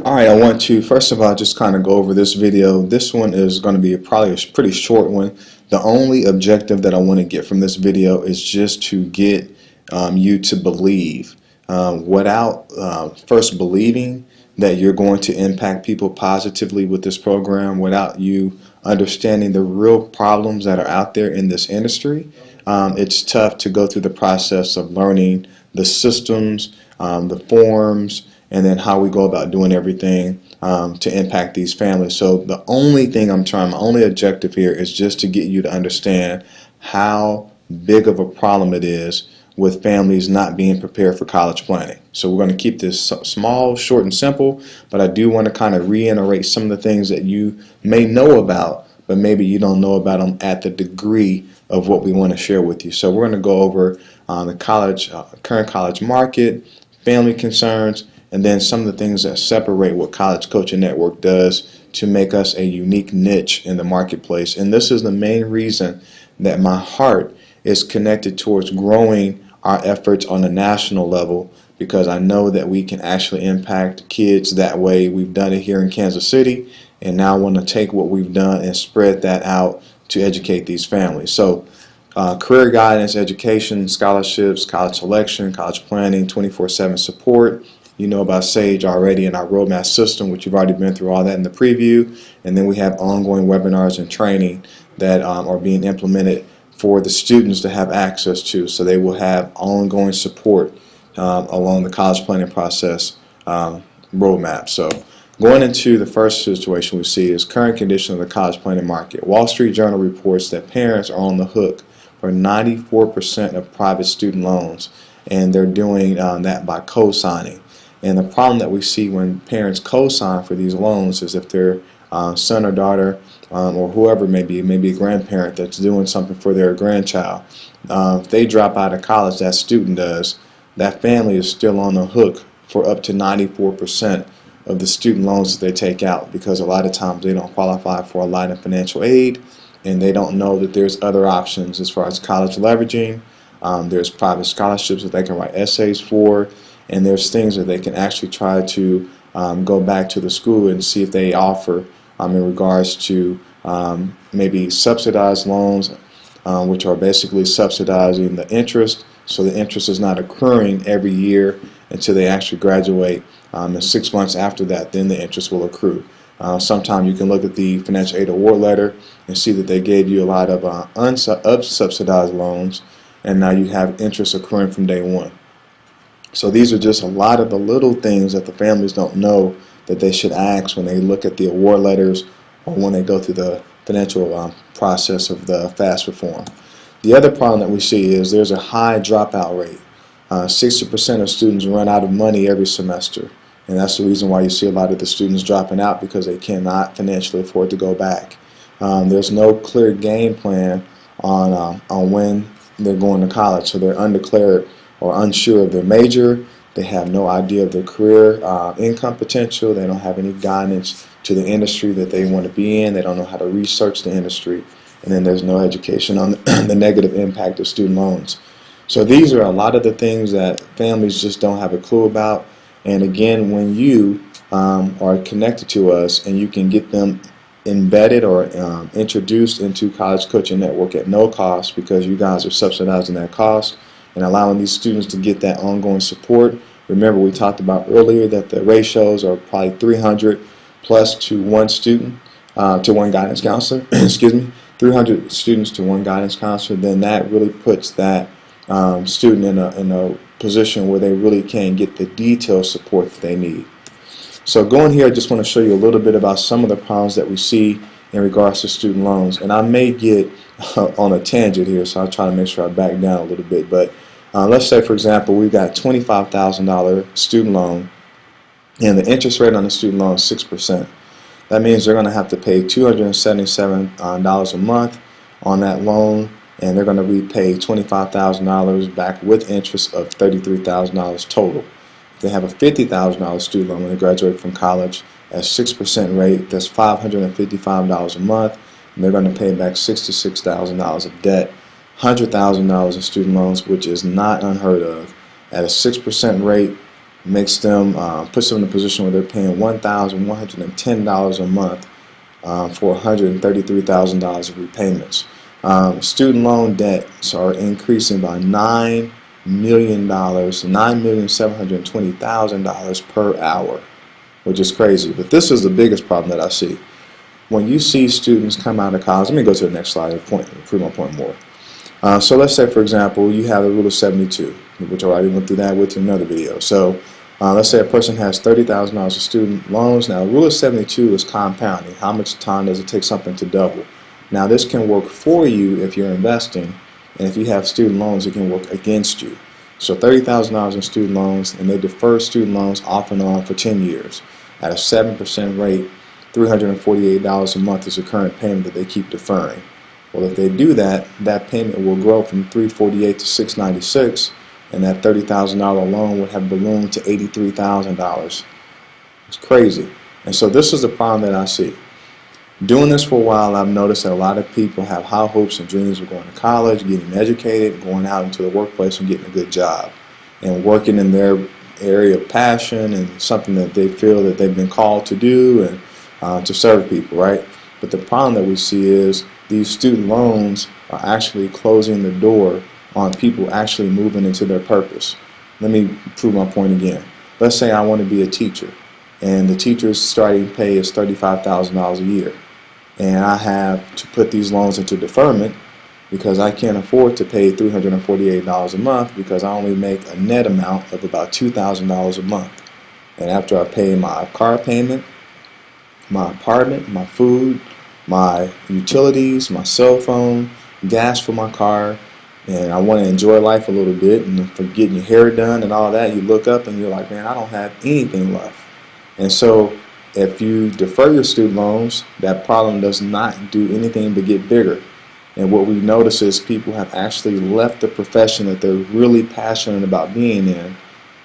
Alright, I want to first of all just kind of go over this video. This one is going to be probably a pretty short one. The only objective that I want to get from this video is just to get you to believe. Without first believing that you're going to impact people positively with this program, without you understanding the real problems that are out there in this industry, it's tough to go through the process of learning the systems, the forms, and then how we go about doing everything to impact these families. So the only thing my only objective here is just to get you to understand how big of a problem it is with families not being prepared for college planning. So we're going to keep this small, short, and simple, but I do want to kind of reiterate some of the things that you may know about, but maybe you don't know about them at the degree of what we want to share with you. So we're going to go over the current college market, family concerns, and then some of the things that separate what College Coaching Network does to make us a unique niche in the marketplace. And this is the main reason that my heart is connected towards growing our efforts on a national level, because I know that we can actually impact kids that way. We've done it here in Kansas City, and now I want to take what we've done and spread that out to educate these families. So career guidance, education, scholarships, college selection, college planning, 24/7 support. You know about SAGE already in our roadmap system, which you've already been through all that in the preview. And then we have ongoing webinars and training that are being implemented for the students to have access to, so they will have ongoing support along the college planning process roadmap. So going into the first situation we see is current condition of the college planning market. Wall Street Journal reports that parents are on the hook for 94% of private student loans, and they're doing that by co-signing. And the problem that we see when parents co-sign for these loans is if their son or daughter or whoever maybe a grandparent that's doing something for their grandchild, if they drop out of college, that student does, that family is still on the hook for up to 94% of the student loans that they take out, because a lot of times they don't qualify for a lot of financial aid, and they don't know that there's other options as far as college leveraging. There's private scholarships that they can write essays for, and there's things that they can actually try to go back to the school and see if they offer in regards to maybe subsidized loans, which are basically subsidizing the interest, so the interest is not accruing every year until they actually graduate, and 6 months after that then the interest will accrue. Sometimes you can look at the financial aid award letter and see that they gave you a lot of unsubsidized loans, and now you have interest accruing from day one. So these are just a lot of the little things that the families don't know that they should ask when they look at the award letters or when they go through the financial process of the FAFSA reform. The other problem that we see is there's a high dropout rate. 60% of students run out of money every semester, and that's the reason why you see a lot of the students dropping out, because they cannot financially afford to go back. There's no clear game plan on when they're going to college, so they're undeclared or unsure of their major. They have no idea of their career income potential. They don't have any guidance to the industry that they want to be in. They don't know how to research the industry. And then there's no education on the negative impact of student loans. So these are a lot of the things that families just don't have a clue about. And again, when you are connected to us and you can get them embedded or introduced into College Coaching Network at no cost, because you guys are subsidizing that cost and allowing these students to get that ongoing support. Remember, we talked about earlier that the ratios are probably 300 plus to one student to one guidance counselor. Excuse me, 300 students to one guidance counselor. Then that really puts that student in a position where they really can get the detailed support that they need. So going here, I just want to show you a little bit about some of the problems that we see in regards to student loans. And I may get on a tangent here, so I'll try to make sure I back down a little bit. But let's say, for example, we've got $25,000 student loan, and the interest rate on the student loan is 6%. That means they're going to have to pay $277 a month on that loan, and they're going to repay $25,000 back with interest of $33,000 total. If they have a $50,000 student loan when they graduate from college at 6% rate, that's $555 a month, and they're going to pay back $66,000 of debt. $100,000 in student loans, which is not unheard of. At a 6% rate, makes them puts them in a position where they're paying $1,110 a month for $133,000 of repayments. Student loan debts are increasing by $9 million, $9,720,000 per hour, which is crazy. But this is the biggest problem that I see. When you see students come out of college, let me go to the next slide and prove my point more. So let's say, for example, you have the rule of 72, which I already went through that with you in another video. So let's say a person has $30,000 of student loans. Now, the rule of 72 is compounding. How much time does it take something to double? Now, this can work for you if you're investing, and if you have student loans, it can work against you. So $30,000 in student loans, and they defer student loans off and on for 10 years at a 7% rate. $348 a month is the current payment that they keep deferring. Well, if they do that, that payment will grow from $348 to $696, and that $30,000 loan would have ballooned to $83,000. It's crazy. And so this is the problem that I see. Doing this for a while, I've noticed that a lot of people have high hopes and dreams of going to college, getting educated, going out into the workplace and getting a good job, and working in their area of passion and something that they feel that they've been called to do and to serve people, right? But the problem that we see is these student loans are actually closing the door on people actually moving into their purpose. Let me prove my point again. Let's say I want to be a teacher, and the teacher's starting pay is $35,000 a year, and I have to put these loans into deferment because I can't afford to pay $348 a month because I only make a net amount of about $2,000 a month. And after I pay my car payment, my apartment, my food, my utilities, my cell phone, gas for my car, and I want to enjoy life a little bit, and for getting your hair done and all that, you look up and you're like, man, I don't have anything left. And so if you defer your student loans, that problem does not do anything but get bigger. And what we notice is people have actually left the profession that they're really passionate about being in,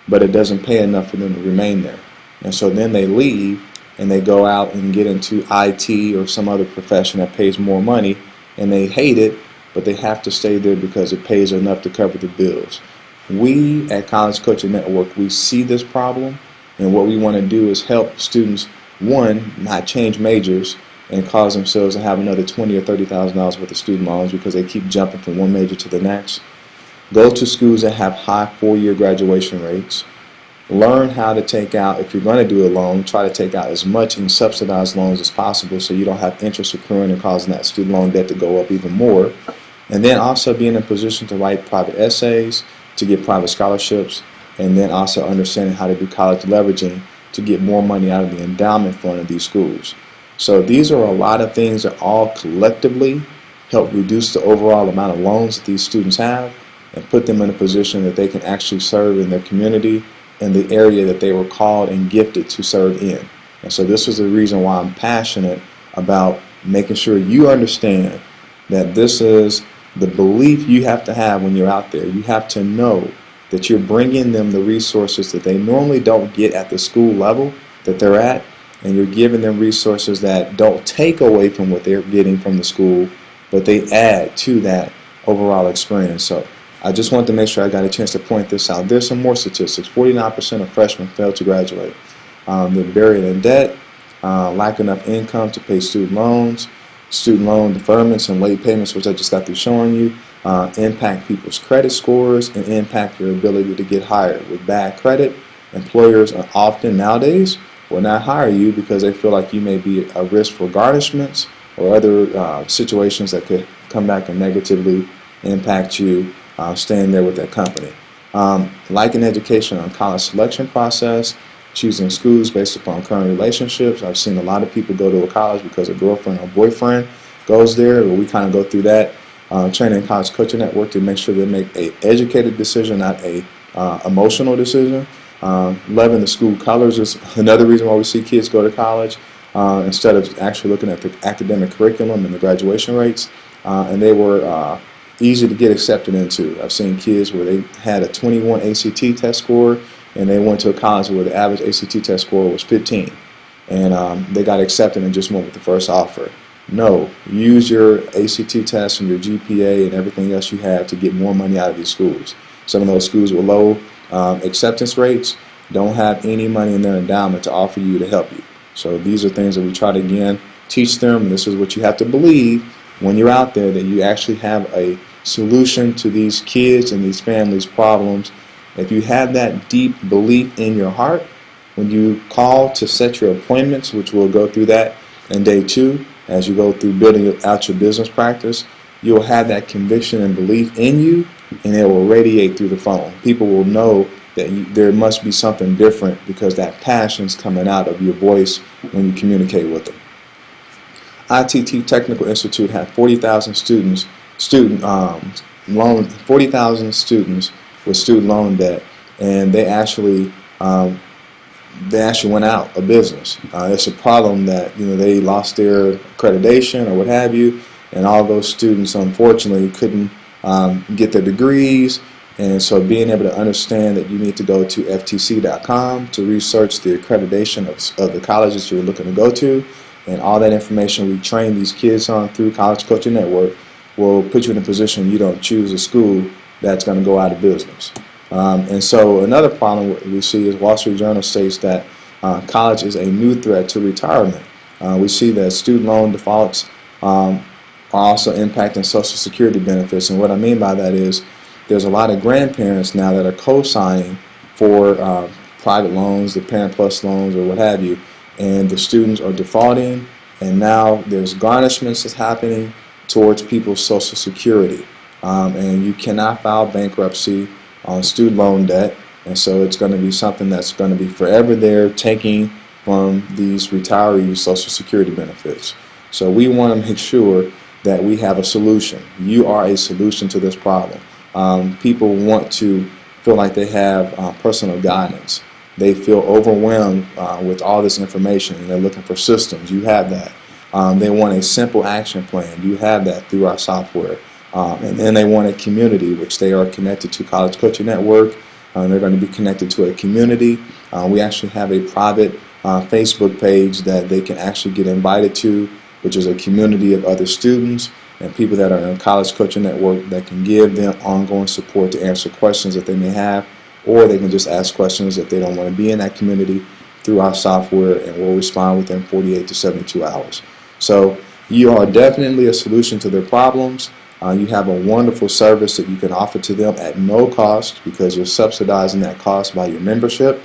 but it doesn't pay enough for them to remain there. And so then they leave and they go out and get into IT or some other profession that pays more money, and they hate it, but they have to stay there because it pays enough to cover the bills. We at College Coaching Network, we see this problem, and what we want to do is help students, one, not change majors and cause themselves to have another $20,000 or $30,000 worth of student loans because they keep jumping from one major to the next. Go to schools that have high four-year graduation rates. Learn how to take out, if you're going to do a loan, try to take out as much in subsidized loans as possible so you don't have interest accruing and causing that student loan debt to go up even more. And then also be in a position to write private essays, to get private scholarships, and then also understanding how to do college leveraging to get more money out of the endowment fund of these schools. So these are a lot of things that all collectively help reduce the overall amount of loans that these students have and put them in a position that they can actually serve in their community in the area that they were called and gifted to serve in. And so this is the reason why I'm passionate about making sure you understand that this is the belief you have to have when you're out there. You have to know that you're bringing them the resources that they normally don't get at the school level that they're at, and you're giving them resources that don't take away from what they're getting from the school, but they add to that overall experience. So I just wanted to make sure I got a chance to point this out. There's some more statistics. 49% of freshmen fail to graduate. They're buried in debt, lack enough income to pay student loans, student loan deferments and late payments, which I just got through showing you, impact people's credit scores and impact your ability to get hired. With bad credit, employers are often nowadays will not hire you because they feel like you may be a risk for garnishments or other situations that could come back and negatively impact you staying there with that company. Like in education on college selection process, choosing schools based upon current relationships. I've seen a lot of people go to a college because a girlfriend or boyfriend goes there. We kind of go through that training College Coaching Network to make sure they make an educated decision, not a emotional decision. Loving the school colors is another reason why we see kids go to college instead of actually looking at the academic curriculum and the graduation rates. And they were easy to get accepted into. I've seen kids where they had a 21 ACT test score and they went to a college where the average ACT test score was 15. And they got accepted and just went with the first offer. No, use your ACT test and your GPA and everything else you have to get more money out of these schools. Some of those schools with low acceptance rates don't have any money in their endowment to offer you to help you. So these are things that we try to, again, teach them. This is what you have to believe when you're out there, that you actually have a solution to these kids and these families' problems. If you have that deep belief in your heart, when you call to set your appointments, which we'll go through that in day 2, as you go through building out your business practice, you'll have that conviction and belief in you, and it will radiate through the phone. People will know that there must be something different, because that passion's coming out of your voice when you communicate with them. ITT Technical Institute had 40,000 students, 40,000 students with student loan debt, and they actually went out of business. It's a problem that they lost their accreditation or what have you, and all those students unfortunately couldn't get their degrees. And so being able to understand that you need to go to ftc.com to research the accreditation of the colleges you're looking to go to, and all that information we train these kids on through College Coaching Network will put you in a position you don't choose a school that's going to go out of business. And so another problem we see is Wall Street Journal states that college is a new threat to retirement. We see that student loan defaults are also impacting Social Security benefits. And what I mean by that is there's a lot of grandparents now that are co-signing for private loans, the Parent Plus loans or what have you, and the students are defaulting, and now there's garnishments that's happening towards people's Social Security. And you cannot file bankruptcy on student loan debt, and so it's going to be something that's going to be forever there, taking from these retirees' Social Security benefits. So we want to make sure that we have a solution. You are a solution to this problem. People want to feel like they have personal guidance. They feel overwhelmed with all this information, and they're looking for systems. You have that. They want a simple action plan. You have that through our software. And then they want a community, which they are connected to College Coaching Network. They're going to be connected to a community. We actually have a private Facebook page that they can actually get invited to, which is a community of other students and people that are in College Coaching Network that can give them ongoing support to answer questions that they may have, or they can just ask questions if they don't want to be in that community through our software, and we'll respond within 48 to 72 hours. So you are definitely a solution to their problems. You have a wonderful service that you can offer to them at no cost, because you're subsidizing that cost by your membership,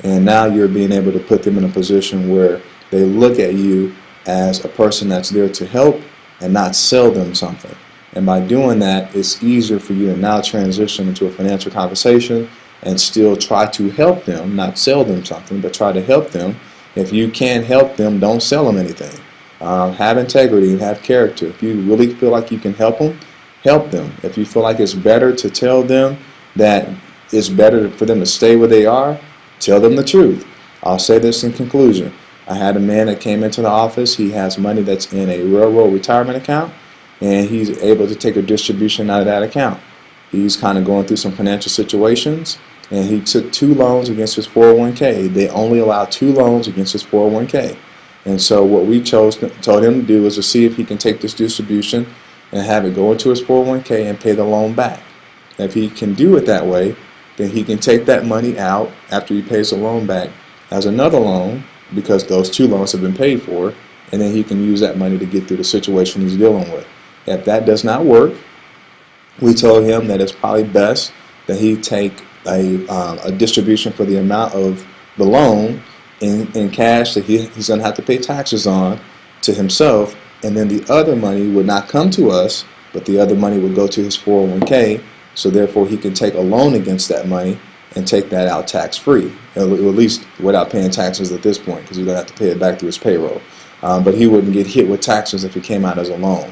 and now you're being able to put them in a position where they look at you as a person that's there to help and not sell them something. And by doing that, it's easier for you to now transition into a financial conversation and still try to help them, not sell them something, but try to help them. If you can't help them, don't sell them anything. Have integrity and have character. If you really feel like you can help them, help them. If you feel like it's better to tell them that it's better for them to stay where they are, tell them the truth. I'll say this in conclusion. I had a man that came into the office. He has money that's in a railroad retirement account, and he's able to take a distribution out of that account. He's kind of going through some financial situations, and he took 2 loans against his 401k. They only allow 2 loans against his 401k. And so what we told him to do was to see if he can take this distribution and have it go into his 401k and pay the loan back. If he can do it that way, then he can take that money out after he pays the loan back as another loan, because those 2 loans have been paid for, and then he can use that money to get through the situation he's dealing with. If that does not work, we told him that it's probably best that he take a distribution for the amount of the loan in cash that he's going to have to pay taxes on to himself, and then the other money would not come to us, but the other money would go to his 401k, so therefore he can take a loan against that money and take that out tax-free, at least without paying taxes at this point, because he's going to have to pay it back through his payroll. But he wouldn't get hit with taxes if it came out as a loan.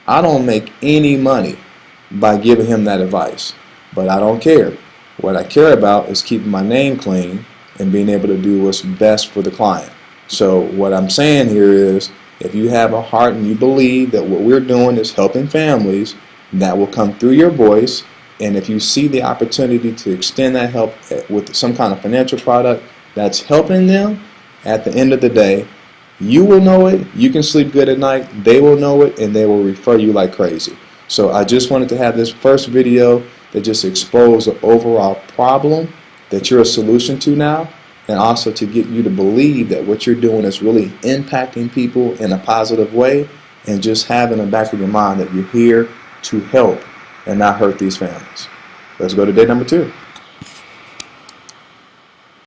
I don't make any money by giving him that advice, but I don't care. What I care about is keeping my name clean and being able to do what's best for the client. So what I'm saying here is, if you have a heart and you believe that what we're doing is helping families, that will come through your voice. And if you see the opportunity to extend that help with some kind of financial product that's helping them, at the end of the day, you will know it, you can sleep good at night, they will know it, and they will refer you like crazy. So I just wanted to have this first video that just exposed the overall problem that you're a solution to now, and also to get you to believe that what you're doing is really impacting people in a positive way, and just have in the back of your mind that you're here to help and not hurt these families. Let's go to day number 2.